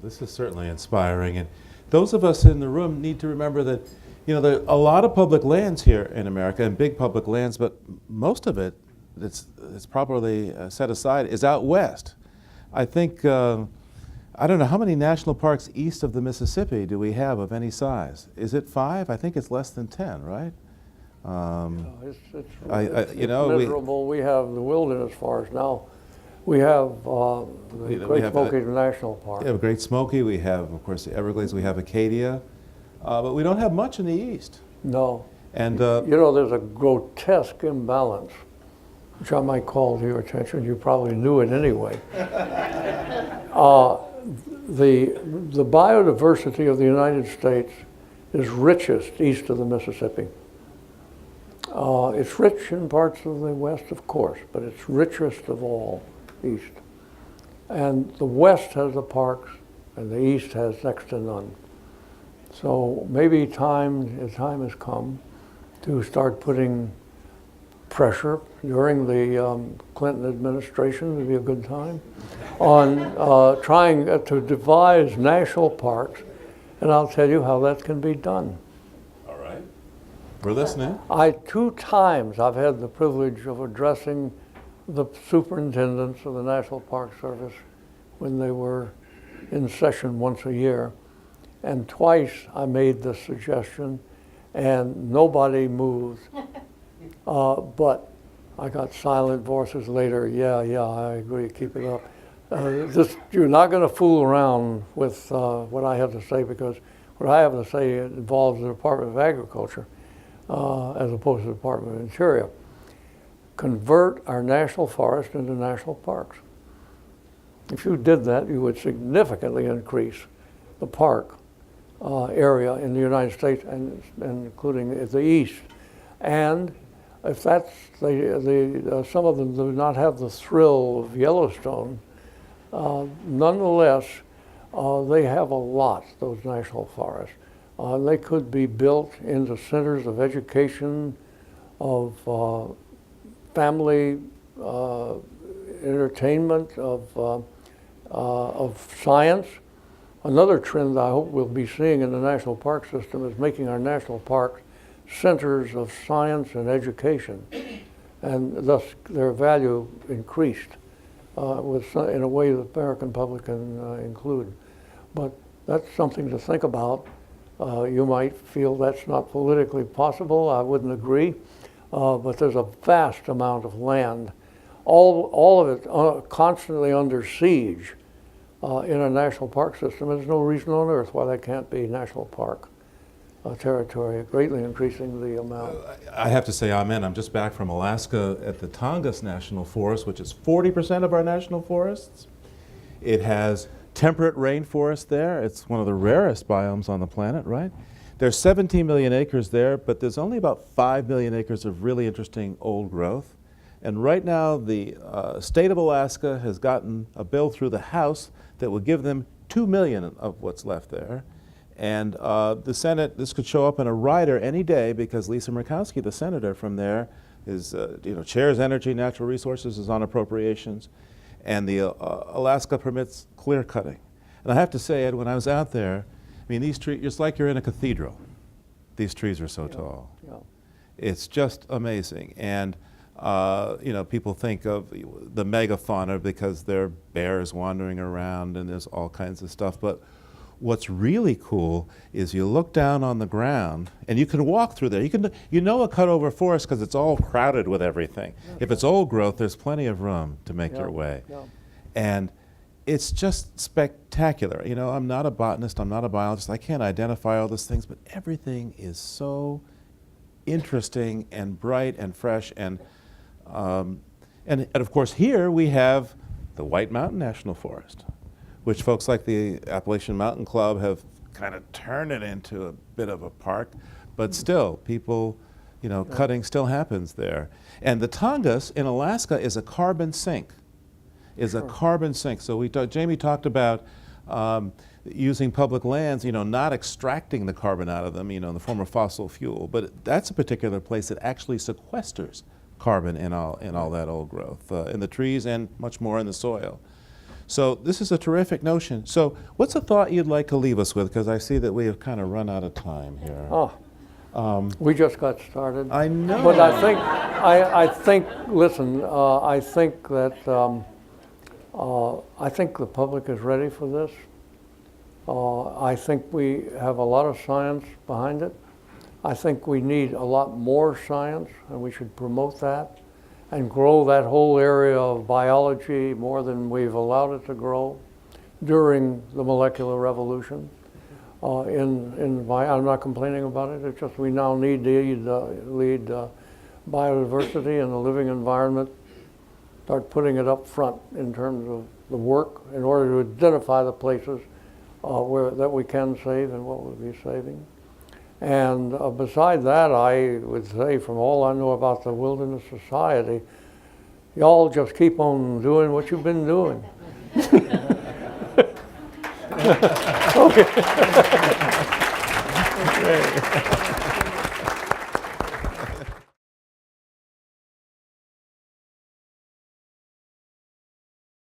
This is certainly inspiring, and those of us in the room need to remember that, there are a lot of public lands here in America, and big public lands, but most of it that's properly set aside is out west. I think, I don't know, how many national parks east of the Mississippi do we have of any size? Is it 5? I think it's less than 10, right? It's miserable. We have the Wilderness Forest now. We have the Great Smoky National Park. We have Great Smoky. We have, of course, the Everglades. We have Acadia. But we don't have much in the east. No. And there's a grotesque imbalance, which I might call to your attention. You probably knew it anyway. The biodiversity of the United States is richest east of the Mississippi. It's rich in parts of the West, of course, but it's richest of all east. And the West has the parks, and the East has next to none. So maybe the time has come to start putting pressure during the Clinton administration, would be a good time, on trying to devise national parks, and I'll tell you how that can be done. All right. We're listening. 2 times I've had the privilege of addressing the superintendents of the National Park Service when they were in session once a year, and twice I made the suggestion and nobody moved. But I got silent voices later. Yeah, I agree. Keep it up. You're not going to fool around with what I have to say, because what I have to say involves the Department of Agriculture as opposed to the Department of Interior. Convert our national forest into national parks. If you did that, you would significantly increase the park area in the United States, and including the East. And if that's some of them do not have the thrill of Yellowstone, nonetheless, they have a lot, those national forests. They could be built into centers of education, of family entertainment, of science. Another trend I hope we'll be seeing in the national park system is making our national parks centers of science and education, and thus their value increased in a way the American public can include. But that's something to think about. You might feel that's not politically possible. I wouldn't agree, but there's a vast amount of land, all of it constantly under siege in a national park system. There's no reason on earth why that can't be national park territory, greatly increasing the amount. I have to say amen. I'm just back from Alaska at the Tongass National Forest, which is 40% of our national forests. It has temperate rainforest there. It's one of the rarest biomes on the planet, right? There's 17 million acres there, but there's only about 5 million acres of really interesting old growth. And right now, the state of Alaska has gotten a bill through the House that will give them 2 million of what's left there. And the Senate, this could show up in a rider any day, because Lisa Murkowski, the senator from there, is chairs Energy, Natural Resources, is on appropriations, and the Alaska permits clear cutting. And I have to say, Ed, when I was out there, I mean, these trees, it's like you're in a cathedral. These trees are so tall. Yeah. It's just amazing. And people think of the megafauna because there are bears wandering around and there's all kinds of stuff. But what's really cool is you look down on the ground and you can walk through there. You know a cut-over forest because it's all crowded with everything. Yeah. If it's old growth, there's plenty of room to make your way. Yeah. And it's just spectacular. I'm not a botanist, I'm not a biologist, I can't identify all those things, but everything is so interesting and bright and fresh. And of course, here we have the White Mountain National Forest, which folks like the Appalachian Mountain Club have kind of turned it into a bit of a park, but still, people, cutting still happens there. And the Tongass in Alaska is a carbon sink, So Jamie talked about using public lands, not extracting the carbon out of them, in the form of fossil fuel, but that's a particular place that actually sequesters carbon in all that old growth, in the trees and much more in the soil. So this is a terrific notion. So what's a thought you'd like to leave us with? Because I see that we have kind of run out of time here. We just got started. I know. But I think, listen, I think that, I think the public is ready for this. I think we have a lot of science behind it. I think we need a lot more science, and we should promote that and grow that whole area of biology more than we've allowed it to grow during the molecular revolution. I'm not complaining about it. It's just we now need to lead biodiversity and the living environment, start putting it up front in terms of the work in order to identify the places that we can save and what we'll be saving. And beside that, I would say from all I know about the Wilderness Society, y'all just keep on doing what you've been doing. Okay.